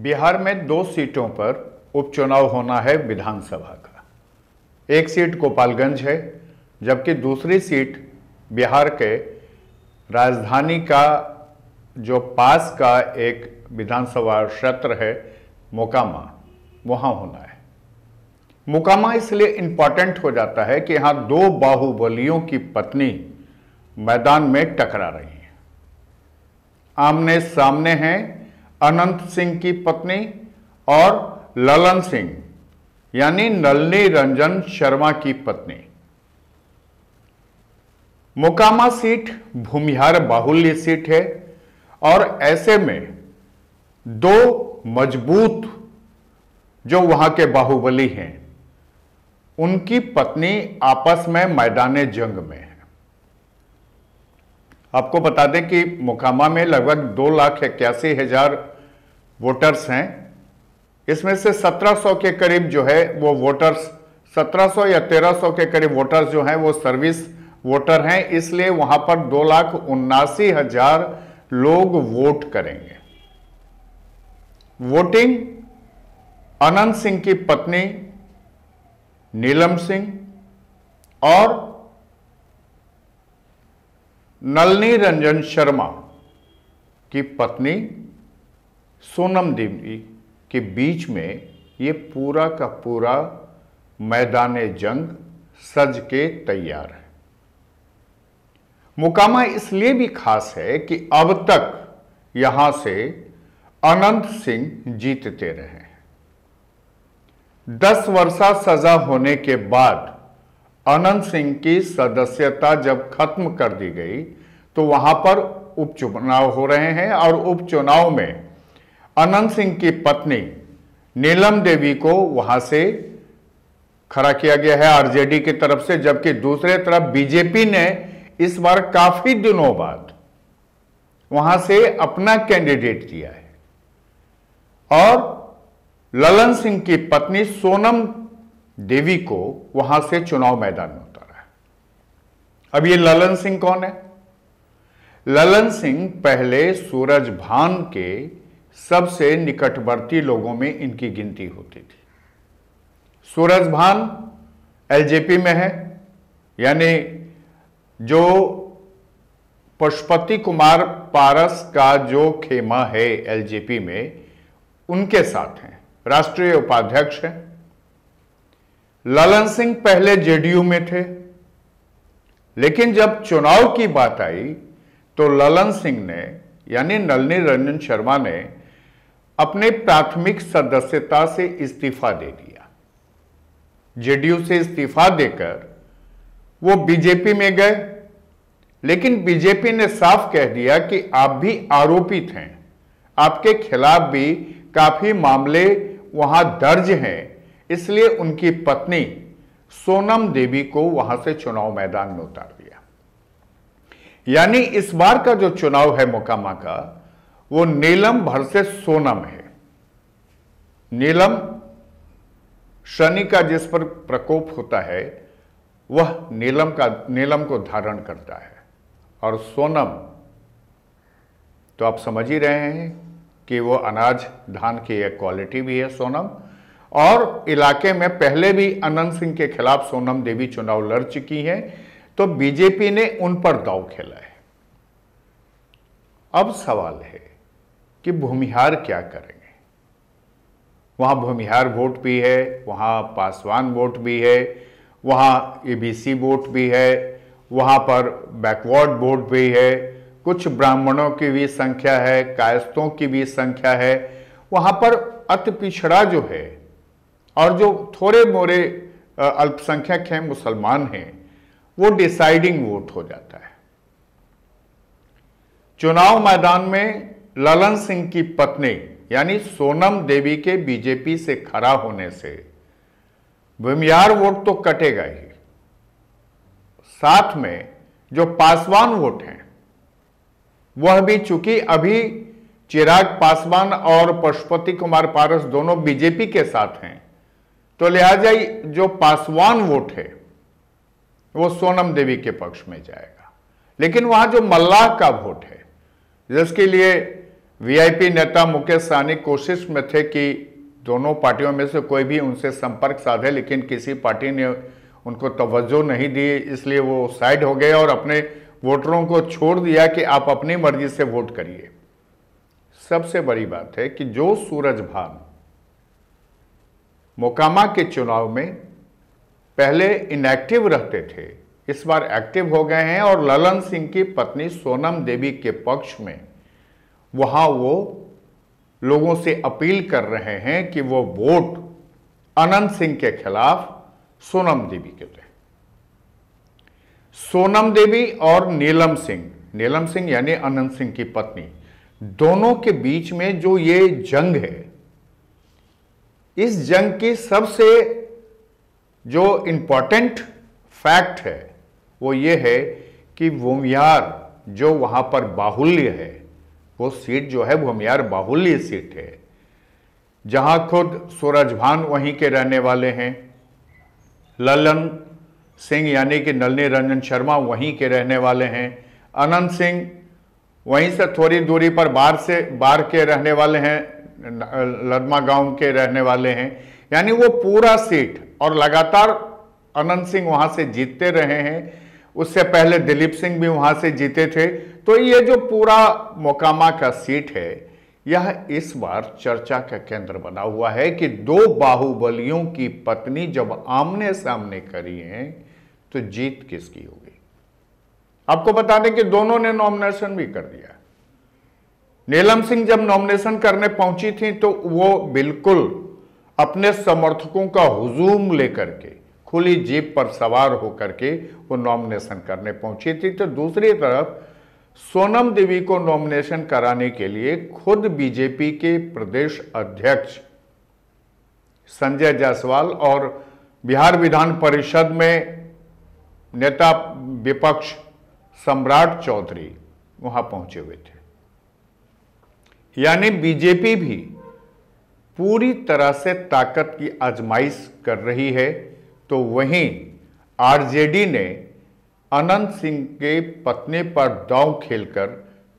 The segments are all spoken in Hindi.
बिहार में 2 सीटों पर उपचुनाव होना है विधानसभा का। एक सीट गोपालगंज है, जबकि दूसरी सीट बिहार के राजधानी का जो पास का एक विधानसभा क्षेत्र है मोकामा, वहाँ होना है। मोकामा इसलिए इंपॉर्टेंट हो जाता है कि यहाँ 2 बाहुबलियों की पत्नी मैदान में टकरा रही हैं। आमने सामने हैं अनंत सिंह की पत्नी और ललन सिंह यानी नलिनी रंजन शर्मा की पत्नी। मोकामा सीट भूमिहार बाहुल्य सीट है और ऐसे में 2 मजबूत जो वहां के बाहुबली हैं, उनकी पत्नी आपस में मैदाने जंग में है। आपको बता दें कि मोकामा में लगभग 2,81,000 वोटर्स हैं। इसमें से 1700 के करीब जो है वो वोटर्स, 1700 या 1300 के करीब वोटर्स जो हैं वो सर्विस वोटर हैं, इसलिए वहां पर 2,79,000 लोग वोट करेंगे। वोटिंग अनंत सिंह की पत्नी नीलम सिंह और नलिनी रंजन शर्मा की पत्नी सोनम देवी के बीच में ये पूरा का पूरा मैदाने जंग सज के तैयार है। मोकामा इसलिए भी खास है कि अब तक यहां से अनंत सिंह जीतते रहे हैं। 10 वर्षा सजा होने के बाद अनंत सिंह की सदस्यता जब खत्म कर दी गई तो वहां पर उपचुनाव हो रहे हैं और उपचुनाव में अनंत सिंह की पत्नी नीलम देवी को वहां से खड़ा किया गया है आरजेडी की तरफ से, जबकि दूसरे तरफ बीजेपी ने इस बार काफी दिनों बाद वहां से अपना कैंडिडेट दिया है और ललन सिंह की पत्नी सोनम देवी को वहां से चुनाव मैदान में उतारा है। अब ये ललन सिंह कौन है? ललन सिंह पहले सूरजभान के सबसे निकटवर्ती लोगों में इनकी गिनती होती थी। सूरजभान एलजेपी में है, यानी जो पशुपति कुमार पारस का जो खेमा है एलजेपी में, उनके साथ हैं, राष्ट्रीय उपाध्यक्ष हैं। ललन सिंह पहले जेडीयू में थे, लेकिन जब चुनाव की बात आई तो ललन सिंह ने यानी नलिनी रंजन शर्मा ने अपने प्राथमिक सदस्यता से इस्तीफा दे दिया। जेडीयू से इस्तीफा देकर वो बीजेपी में गए, लेकिन बीजेपी ने साफ कह दिया कि आप भी आरोपित हैं, आपके खिलाफ भी काफी मामले वहां दर्ज हैं, इसलिए उनकी पत्नी सोनम देवी को वहां से चुनाव मैदान में उतार दिया। यानी इस बार का जो चुनाव है मोकामा का, वो नीलम वर्सेस सोनम है। नीलम शनि का जिस पर प्रकोप होता है वह नीलम को धारण करता है, और सोनम तो आप समझ ही रहे हैं कि वो अनाज धान की एक क्वालिटी भी है सोनम, और इलाके में पहले भी अनंत सिंह के खिलाफ सोनम देवी चुनाव लड़ चुकी हैं, तो बीजेपी ने उन पर दांव खेला है। अब सवाल है कि भूमिहार क्या करेंगे। वहां भूमिहार वोट भी है, वहां पासवान वोट भी है, वहां एबीसी वोट भी है, वहां पर बैकवर्ड वोट भी है, कुछ ब्राह्मणों की भी संख्या है, कायस्थों की भी संख्या है। वहां पर अति पिछड़ा जो है और जो थोड़े मोरे अल्पसंख्यक हैं, मुसलमान हैं, वो डिसाइडिंग वोट हो जाता है। चुनाव मैदान में ललन सिंह की पत्नी यानी सोनम देवी के बीजेपी से खड़ा होने से भूमिहार वोट तो कटेगा ही, साथ में जो पासवान वोट हैं वह भी, चूंकि अभी चिराग पासवान और पशुपति कुमार पारस दोनों बीजेपी के साथ हैं, तो लिहाजा जो पासवान वोट है वो सोनम देवी के पक्ष में जाएगा। लेकिन वहां जो मल्लाह का वोट है, जिसके लिए वीआईपी नेता मुकेश सहनी कोशिश में थे कि दोनों पार्टियों में से कोई भी उनसे संपर्क साधे, लेकिन किसी पार्टी ने उनको तवज्जो नहीं दी, इसलिए वो साइड हो गए और अपने वोटरों को छोड़ दिया कि आप अपनी मर्जी से वोट करिए। सबसे बड़ी बात है कि जो सूरजभान मोकामा के चुनाव में पहले इनएक्टिव रहते थे, इस बार एक्टिव हो गए हैं और ललन सिंह की पत्नी सोनम देवी के पक्ष में वहां वो लोगों से अपील कर रहे हैं कि वो वोट अनंत सिंह के खिलाफ सोनम देवी के दें। सोनम देवी और नीलम सिंह यानी अनंत सिंह की पत्नी, दोनों के बीच में जो ये जंग है, इस जंग की सबसे जो इंपॉर्टेंट फैक्ट है वो ये है कि भूमियार जो वहां पर बाहुल्य है, वो सीट जो है भूमियार बाहुल्य सीट है, जहां खुद सूरजभान वहीं के रहने वाले हैं, ललन सिंह यानी कि नलिनी रंजन शर्मा वहीं के रहने वाले हैं, अनंत सिंह वहीं से थोड़ी दूरी पर बाहर के रहने वाले हैं, लदमा गांव के रहने वाले हैं, यानी वो पूरा सीट, और लगातार अनंत सिंह वहां से जीतते रहे हैं। उससे पहले दिलीप सिंह भी वहां से जीते थे। तो ये जो पूरा मोकामा का सीट है, यह इस बार चर्चा का केंद्र बना हुआ है कि दो बाहुबलियों की पत्नी जब आमने सामने खड़ी हैं तो जीत किसकी होगी। आपको बता दें कि दोनों ने नॉमिनेशन भी कर दिया। नीलम सिंह जब नॉमिनेशन करने पहुंची थी तो वो बिल्कुल अपने समर्थकों का हुजूम लेकर के खुली जीप पर सवार होकर के वो नॉमिनेशन करने पहुंची थी। तो दूसरी तरफ सोनम देवी को नॉमिनेशन कराने के लिए खुद बीजेपी के प्रदेश अध्यक्ष संजय जायसवाल और बिहार विधान परिषद में नेता विपक्ष सम्राट चौधरी वहां पहुंचे हुए थे। यानी बीजेपी भी पूरी तरह से ताकत की आजमाइश कर रही है। तो वहीं आरजेडी ने अनंत सिंह के पत्नी पर दांव खेलकर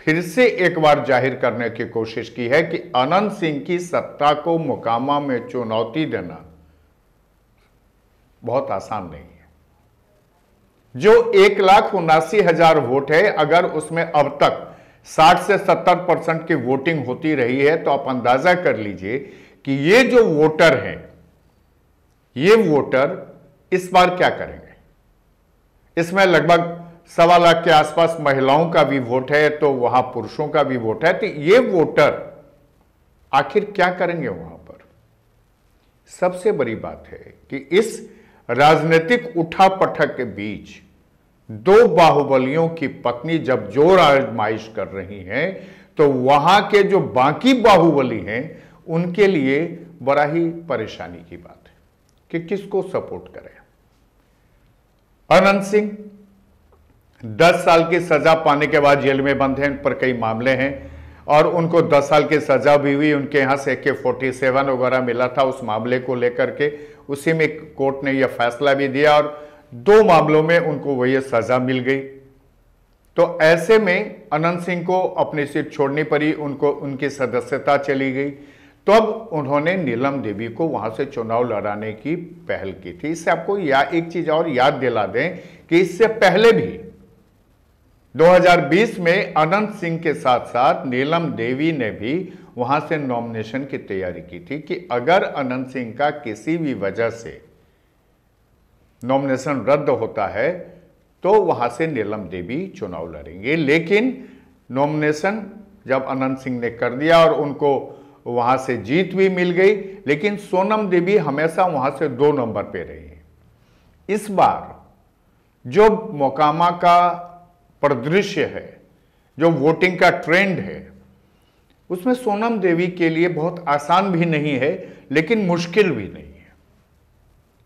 फिर से एक बार जाहिर करने की कोशिश की है कि अनंत सिंह की सत्ता को मोकामा में चुनौती देना बहुत आसान नहीं है। जो 1,79,000 वोट है, अगर उसमें अब तक 60 से 70% की वोटिंग होती रही है तो आप अंदाजा कर लीजिए कि ये जो वोटर हैं, ये वोटर इस बार क्या करेंगे। इसमें लगभग 1.25 लाख के आसपास महिलाओं का भी वोट है, तो वहां पुरुषों का भी वोट है। तो ये वोटर आखिर क्या करेंगे वहां पर। सबसे बड़ी बात है कि इस राजनीतिक उठापटक के बीच दो बाहुबलियों की पत्नी जब जोर आजमाइश कर रही हैं, तो वहां के जो बाकी बाहुबली हैं उनके लिए बड़ा ही परेशानी की बात है कि किसको सपोर्ट करें। अनंत सिंह 10 साल की सजा पाने के बाद जेल में बंद हैं, उन पर कई मामले हैं और उनको 10 साल की सजा भी हुई। उनके यहां से AK-47 वगैरह मिला था, उस मामले को लेकर के उसी में कोर्ट ने यह फैसला भी दिया और 2 मामलों में उनको वही सजा मिल गई। तो ऐसे में अनंत सिंह को अपनी सीट छोड़नी पड़ी, उनको उनकी सदस्यता चली गई। तो अब उन्होंने नीलम देवी को वहां से चुनाव लड़ाने की पहल की थी। इससे आपको एक चीज और याद दिला दें कि इससे पहले भी 2020 में अनंत सिंह के साथ साथ नीलम देवी ने भी वहां से नॉमिनेशन की तैयारी की थी कि अगर अनंत सिंह का किसी भी वजह से नॉमिनेशन रद्द होता है तो वहां से नीलम देवी चुनाव लड़ेंगे। लेकिन नॉमिनेशन जब अनंत सिंह ने कर दिया और उनको वहां से जीत भी मिल गई, लेकिन सोनम देवी हमेशा वहां से 2 नंबर पे रही है। इस बार जो मोकामा का परिदृश्य है, जो वोटिंग का ट्रेंड है, उसमें सोनम देवी के लिए बहुत आसान भी नहीं है लेकिन मुश्किल भी नहीं है,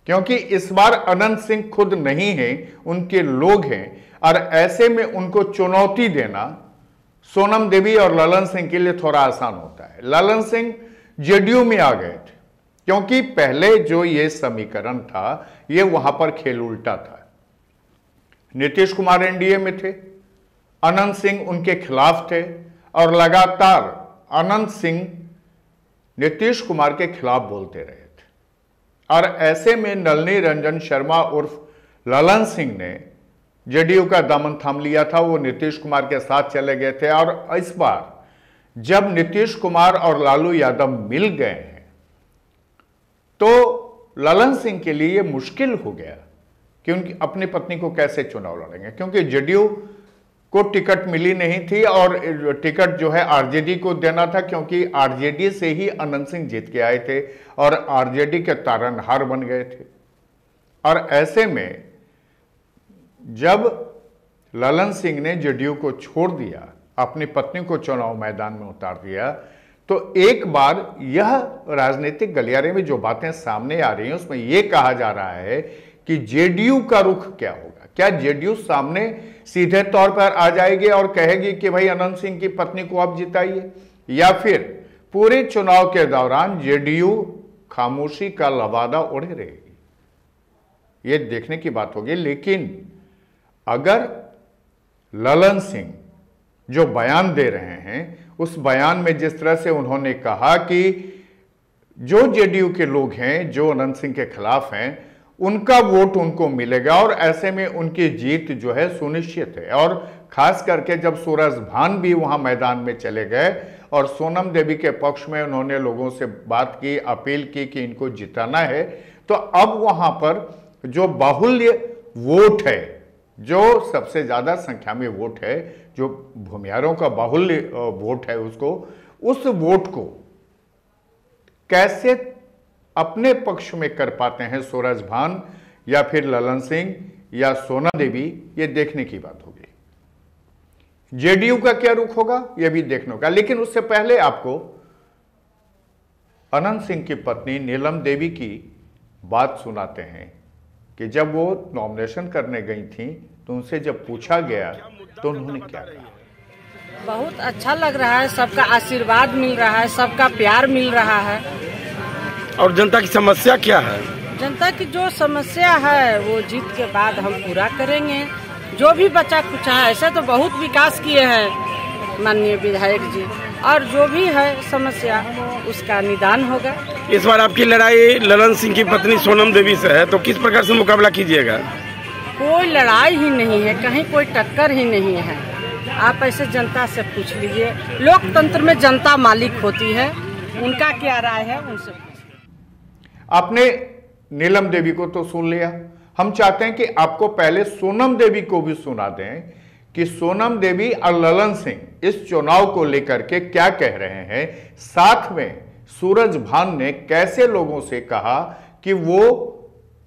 क्योंकि इस बार अनंत सिंह खुद नहीं है, उनके लोग हैं और ऐसे में उनको चुनौती देना सोनम देवी और ललन सिंह के लिए थोड़ा आसान होता है। ललन सिंह जेडीयू में आ गए थे क्योंकि पहले जो ये समीकरण था, ये वहां पर खेल उल्टा था। नीतीश कुमार एनडीए में थे, अनंत सिंह उनके खिलाफ थे और लगातार अनंत सिंह नीतीश कुमार के खिलाफ बोलते रहे थे और ऐसे में नलिनी रंजन शर्मा उर्फ ललन सिंह ने जेडीयू का दामन थाम लिया था। वो नीतीश कुमार के साथ चले गए थे और इस बार जब नीतीश कुमार और लालू यादव मिल गए हैं तो ललन सिंह के लिए मुश्किल हो गया कि उनकी अपनी पत्नी को कैसे चुनाव लड़ेंगे, क्योंकि जेडीयू को टिकट मिली नहीं थी और टिकट जो है आरजेडी को देना था, क्योंकि आरजेडी से ही अनंत सिंह जीत के आए थे और आरजेडी के तारनहार बन गए थे। और ऐसे में जब ललन सिंह ने जेडीयू को छोड़ दिया, अपनी पत्नी को चुनाव मैदान में उतार दिया, तो एक बार यह राजनीतिक गलियारे में जो बातें सामने आ रही हैं उसमें यह कहा जा रहा है कि जेडीयू का रुख क्या होगा। क्या जेडीयू सामने सीधे तौर पर आ जाएगी और कहेगी कि भाई अनंत सिंह की पत्नी को आप जिताइए, या फिर पूरे चुनाव के दौरान जेडीयू खामोशी का लवादा ओढ़े रहेगी? यह देखने की बात होगी। लेकिन अगर ललन सिंह जो बयान दे रहे हैं, उस बयान में जिस तरह से उन्होंने कहा कि जो जेडीयू के लोग हैं जो अनंत सिंह के खिलाफ हैं उनका वोट उनको मिलेगा और ऐसे में उनकी जीत जो है सुनिश्चित है। और खास करके जब सूरज भान भी वहां मैदान में चले गए और सोनम देवी के पक्ष में उन्होंने लोगों से बात की, अपील की कि इनको जिताना है, तो अब वहां पर जो बाहुल्य वोट है, जो सबसे ज्यादा संख्या में वोट है, जो भूमिहारों का बाहुल्य वोट है, उस वोट को कैसे अपने पक्ष में कर पाते हैं सूरज भान या फिर ललन सिंह या सोनम देवी, ये देखने की बात होगी। जेडीयू का क्या रुख होगा यह भी देखने का। लेकिन उससे पहले आपको अनंत सिंह की पत्नी नीलम देवी की बात सुनाते हैं कि जब वो नॉमिनेशन करने गई थी तो उनसे जब पूछा गया तो उन्होंने क्या कहा? बहुत अच्छा लग रहा है, सबका आशीर्वाद मिल रहा है, सबका प्यार मिल रहा है। और जनता की समस्या क्या है? जनता की जो समस्या है वो जीत के बाद हम पूरा करेंगे। जो भी बचा कुछ है, ऐसे तो बहुत विकास किए हैं माननीय विधायक जी, और जो भी है समस्या उसका निदान होगा। इस बार आपकी लड़ाई ललन सिंह की पत्नी सोनम देवी से है, तो किस प्रकार से मुकाबला कीजिएगा? कोई लड़ाई ही नहीं है, कहीं कोई टक्कर ही नहीं है। आप ऐसे जनता से पूछ लीजिए, लोकतंत्र में जनता मालिक होती है, उनका क्या राय है उनसे पूछिए। आपने नीलम देवी को तो सुन लिया, हम चाहते हैं कि आपको पहले सोनम देवी को भी सुना दें कि सोनम देवी और ललन सिंह इस चुनाव को लेकर के क्या कह रहे हैं। साथ में सूरज भान ने कैसे लोगों से कहा कि वो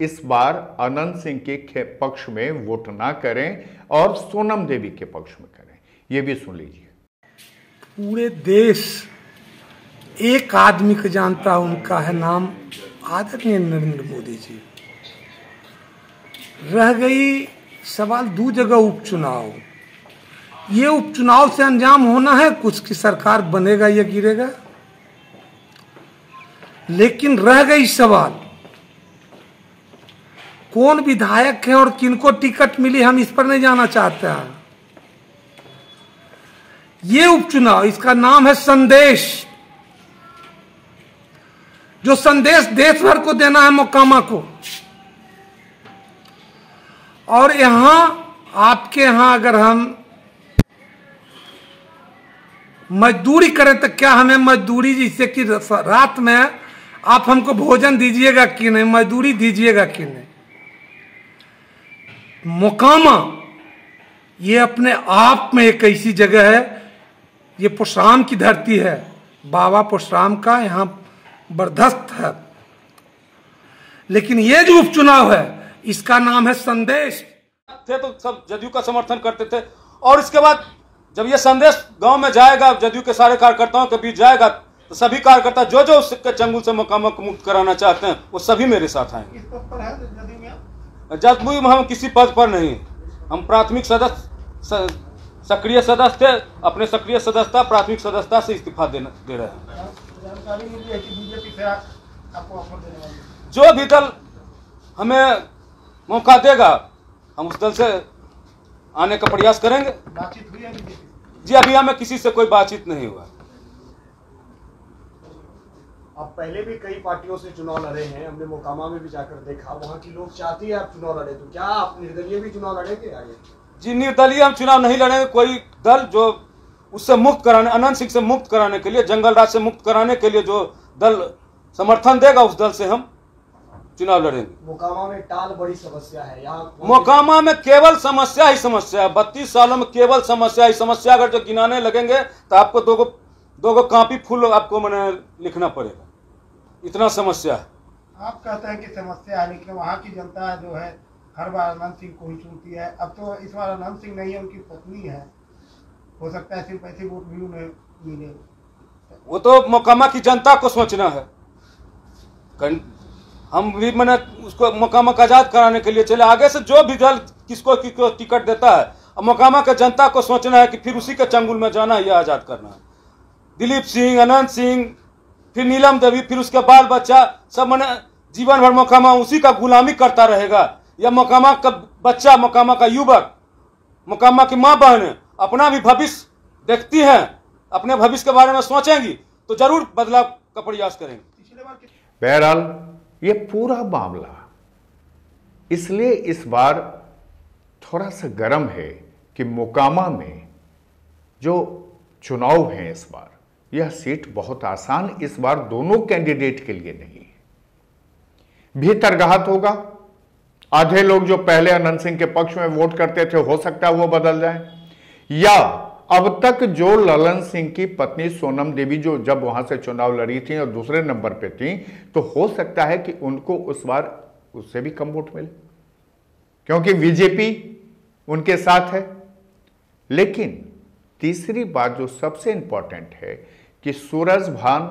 इस बार अनंत सिंह के पक्ष में वोट ना करें और सोनम देवी के पक्ष में करें, ये भी सुन लीजिए। पूरे देश एक आदमी को जानता है, उनका है नाम आदरणीय नरेंद्र मोदी जी। रह गई सवाल दो जगह उपचुनाव, ये उपचुनाव से अंजाम होना है, कुछ की सरकार बनेगा या गिरेगा। लेकिन रह गई सवाल कौन विधायक है और किनको टिकट मिली, हम इस पर नहीं जाना चाहते हैं। ये उपचुनाव, इसका नाम है संदेश। जो संदेश देश भर को देना है मोकामा को। और यहां आपके यहां अगर हम मजदूरी करें तो क्या हमें मजदूरी, जिससे कि रात में आप हमको भोजन दीजिएगा कि नहीं, मजदूरी दीजिएगा कि नहीं। मोकामा ये अपने आप में एक ऐसी जगह है, ये परशुराम की धरती है, बाबा परशुराम का यहाँ बर्दस्त है। लेकिन ये जो उपचुनाव है इसका नाम है संदेश। थे तो सब जदयू का समर्थन करते थे, और इसके बाद जब ये संदेश गांव में जाएगा, जदयू के सारे कार्यकर्ताओं के बीच जाएगा, तो सभी कार्यकर्ता जो जो उसके चंगुल से मोकामा को मुक्त कराना चाहते हैं वो सभी मेरे साथ आएंगे। जदयू में हम किसी पद पर नहीं, हम प्राथमिक सदस्य, सक्रिय सदस्य थे, अपने सक्रिय सदस्यता प्राथमिक सदस्यता से इस्तीफा दे रहे हैं। जो भी दल हमें मौका देगा हम उस दल से आने का प्रयास करेंगे। बातचीत हुई है जी? अभी हमें किसी से कोई बातचीत नहीं हुआ। आप पहले भी कई पार्टियों से चुनाव लड़े हैं, हमने मोकामा में भी जाकर देखा, वहाँ की लोग चाहती है आप चुनाव लड़े, तो क्या आप निर्दलीय भी चुनाव लड़ेंगे आगे? जी, निर्दलीय हम चुनाव नहीं लड़ेंगे। कोई दल जो उससे मुक्त कराने, अनंत सिंह से मुक्त कराने के लिए, जंगल राज से मुक्त कराने के लिए जो दल समर्थन देगा, उस दल से हम चुनाव लड़ेंगे। मोकामा में टाल बड़ी समस्या है यहाँ, मोकामा में केवल समस्या ही समस्या है। 32 सालों में केवल समस्या ही समस्या। अगर जो गिनाने लगेंगे तो आपको दो कापी फुल आपको मैंने लिखना पड़ेगा, इतना समस्या है। आप कहते हैं कि समस्या है, लेकिन वहाँ की जनता जो है हर बार अनंत सिंह को ही चुनती है। अब तो इस बार अनंत सिंह नहीं है, उनकी पत्नी है, हो सकता है सिर्फ ऐसे वोट भी उन्हें मिले। वो तो मोकामा की जनता को सोचना है। हम भी मैंने उसको मोकामा का आजाद कराने के लिए चले। आगे से जो भी दल किसको टिकट देता है, अब मोकामा के जनता को सोचना है कि फिर उसी के चंगुल में जाना है या आजाद करना है। दिलीप सिंह, अनंत सिंह, फिर नीलम देवी, फिर उसके बाल बच्चा सब मैंने जीवन भर मोकामा उसी का गुलामी करता रहेगा, या मोकामा का बच्चा, मोकामा का युवक, मोकामा की माँ बहन अपना भी भविष्य देखती हैं, अपने भविष्य के बारे में सोचेंगी तो जरूर बदलाव का प्रयास करेंगे। बहरहाल ये पूरा मामला इसलिए इस बार थोड़ा सा गर्म है कि मोकामा में जो चुनाव है इस बार, यह सीट बहुत आसान इस बार दोनों कैंडिडेट के लिए नहीं है। भीतरघात होगा। आधे लोग जो पहले अनंत सिंह के पक्ष में वोट करते थे, हो सकता है वो बदल जाए, या अब तक जो ललन सिंह की पत्नी सोनम देवी जो जब वहां से चुनाव लड़ी थी और दूसरे नंबर पे थी, तो हो सकता है कि उनको उस बार उससे भी कम वोट मिले, क्योंकि बीजेपी उनके साथ है। लेकिन तीसरी बात जो सबसे इंपॉर्टेंट है कि सूरजभान,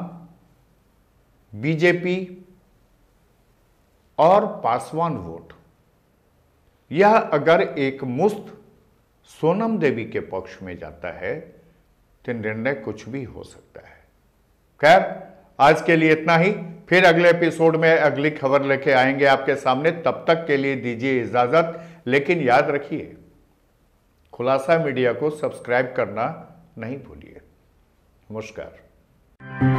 बीजेपी और पासवान वोट, यह अगर एक मुश्त सोनम देवी के पक्ष में जाता है तो निर्णय कुछ भी हो सकता है। खैर, आज के लिए इतना ही। फिर अगले एपिसोड में अगली खबर लेके आएंगे आपके सामने। तब तक के लिए दीजिए इजाजत, लेकिन याद रखिए खुलासा मीडिया को सब्सक्राइब करना नहीं भूलिए। नमस्कार।